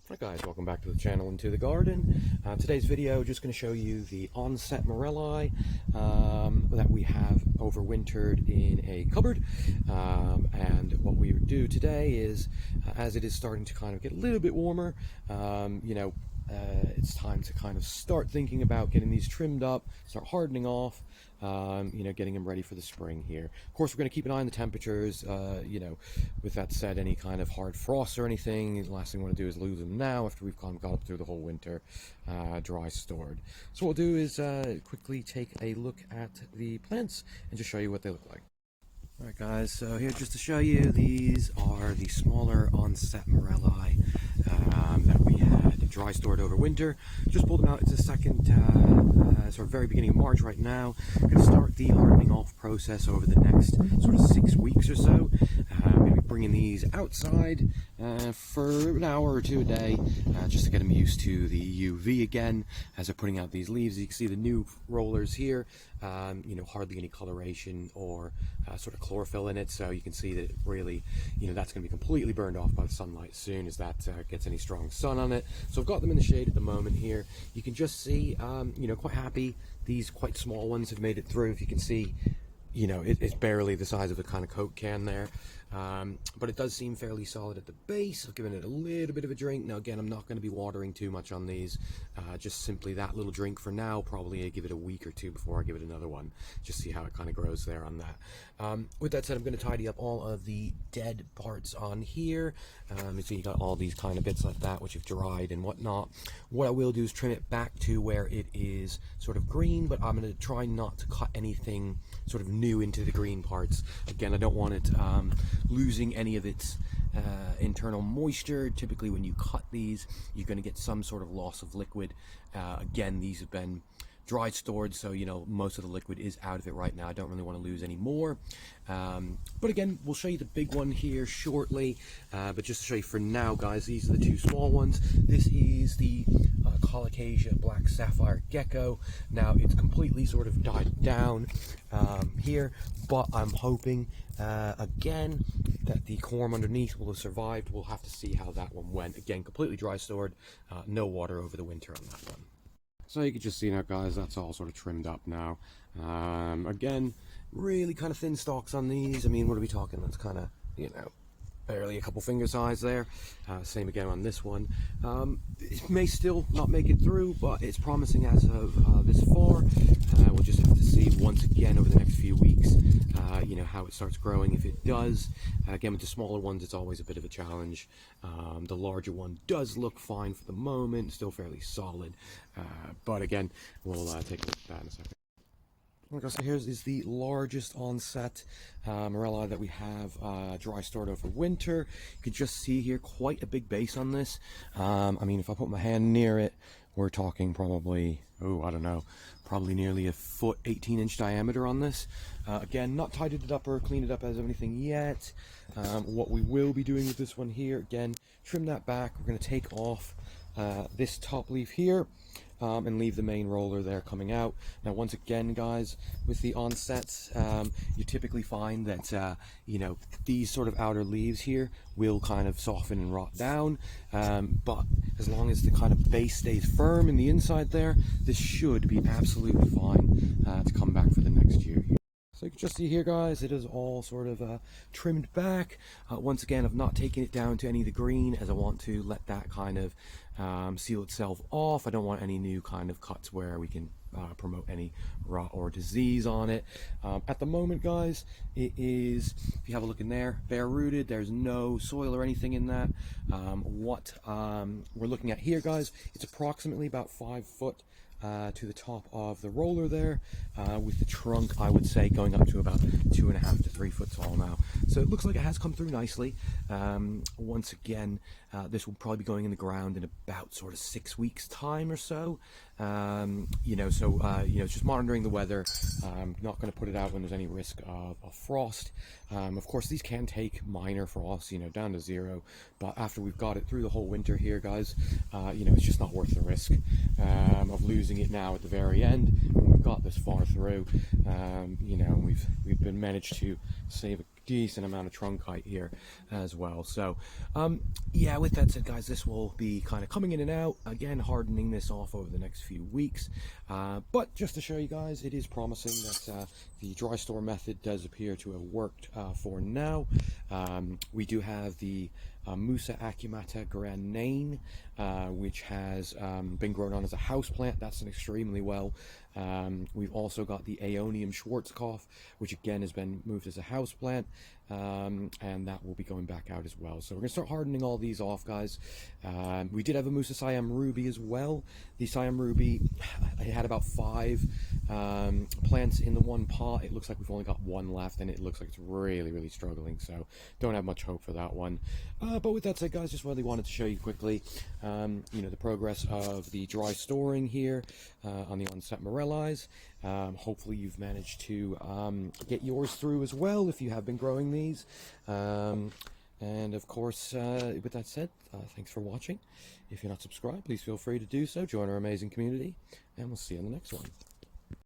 Hi guys, welcome back to the channel and to the garden. Today's video just going to show you the ENSETE Maurelii that we have overwintered in a cupboard. And what we do today is, as it is starting to kind of get a little bit warmer, it's time to kind of start thinking about getting these trimmed up, start hardening off, getting them ready for the spring here. Of course, we're going to keep an eye on the temperatures. With that said, any kind of hard frost or anything, the last thing we want to do is lose them now after we've kind of got up through the whole winter dry stored. So what we'll do is quickly take a look at the plants and just show you what they look like. Alright guys, so here just to show you, these are the smaller ENSETE Maurelii that we had dry stored over winter. Just pulled them out. It's the second, sort of very beginning of March right now. Going to start the hardening off process over the next sort of 6 weeks or so. Maybe bringing these outside for an hour or two a day, just to get them used to the UV again as they're putting out these leaves. You can see the new rollers here, hardly any coloration or sort of chlorophyll in it, so you can see that really, that's going to be completely burned off by the sunlight as soon as that gets any strong sun on it. So I've got them in the shade at the moment here. You can just see, quite happy. These quite small ones have made it through. If you can see, it's barely the size of a kind of Coke can there. But it does seem fairly solid at the base. I've given it a little bit of a drink. Now again, I'm not going to be watering too much on these, just simply that little drink for now. Probably give it a week or two before I give it another one, just see how it kind of grows there on that. With that said, I'm going to tidy up all of the dead parts on here. So you got all these kind of bits like that which have dried and whatnot. What I will do is trim it back to where it is sort of green, but I'm going to try not to cut anything sort of new into the green parts. Again, I don't want it losing any of its internal moisture. Typically when you cut these, you're going to get some sort of loss of liquid. Again, these have been dry stored, so most of the liquid is out of it right now. I don't really want to lose any more, but again, we'll show you the big one here shortly, but just to show you for now guys, these are the two small ones. This is the Colocasia black sapphire gecko. Now it's completely sort of died down here, but I'm hoping again that the corm underneath will have survived. We'll have to see how that one went. Again, completely dry stored, no water over the winter on that one. So you can just see now guys, that's all sort of trimmed up now. Again, really kind of thin stalks on these. I mean, what are we talking? That's kind of, barely a couple finger size there. Same again on this one. It may still not make it through, but it's promising as of this far. We'll just have to see once again over the next few weeks, how it starts growing. If it does, again with the smaller ones, it's always a bit of a challenge. The larger one does look fine for the moment, still fairly solid. But again, we'll take a look at that in a second. Okay, so here's is the largest ENSETE Maurelii that we have dry stored over winter. You can just see here quite a big base on this. I mean, if I put my hand near it, we're talking probably, I don't know, probably nearly a foot, 18-inch diameter on this. Again, not tidied it up or cleaned it up as of anything yet. What we will be doing with this one here, again, trim that back. We're going to take off this top leaf here. And leave the main roller there coming out. Now once again guys, with the ENSETEs, you typically find that these sort of outer leaves here will kind of soften and rot down, but as long as the kind of base stays firm in the inside there, this should be absolutely fine to come back for the next year. So you can just see here guys, it is all sort of trimmed back. Once again, I've not taken it down to any of the green, as I want to let that kind of seal itself off. I don't want any new kind of cuts where we can promote any rot or disease on it. At the moment guys, it is, if you have a look in there, bare rooted. There's no soil or anything in that. What we're looking at here guys, it's approximately about 5 foot to the top of the roller there, with the trunk I would say going up to about 2.5 to 3 foot tall now. So it looks like it has come through nicely. Once again, this will probably be going in the ground in about sort of 6 weeks time or so. It's just monitoring the weather. Not going to put it out when there's any risk of frost. Of course, these can take minor frosts, down to 0, but after we've got it through the whole winter here, guys, it's just not worth the risk of losing it now at the very end when we've got this far through. We've been managed to save decent amount of trunk height here as well. So yeah, with that said, guys, this will be kind of coming in and out again, hardening this off over the next few weeks, but just to show you guys, it is promising that the dry store method does appear to have worked for now. We do have the Musa Acumata granane, which has been grown on as a house plant. That's done extremely well. We've also got the Aeonium Schwarzkopf, which again has been moved as a house plant, and that will be going back out as well. So we're going to start hardening all these off, guys. We did have a Musa Siam Ruby as well. The Siam Ruby, I had about 5 plants in the one pot. It looks like we've only got 1 left, and it looks like it's really struggling, so don't have much hope for that one. But with that said, guys, just really wanted to show you quickly the progress of the dry storing here on the ENSETE MAURELII. Hopefully you've managed to get yours through as well if you have been growing these. And of course, with that said, thanks for watching. If you're not subscribed, please feel free to do so. Join our amazing community, and we'll see you on the next one.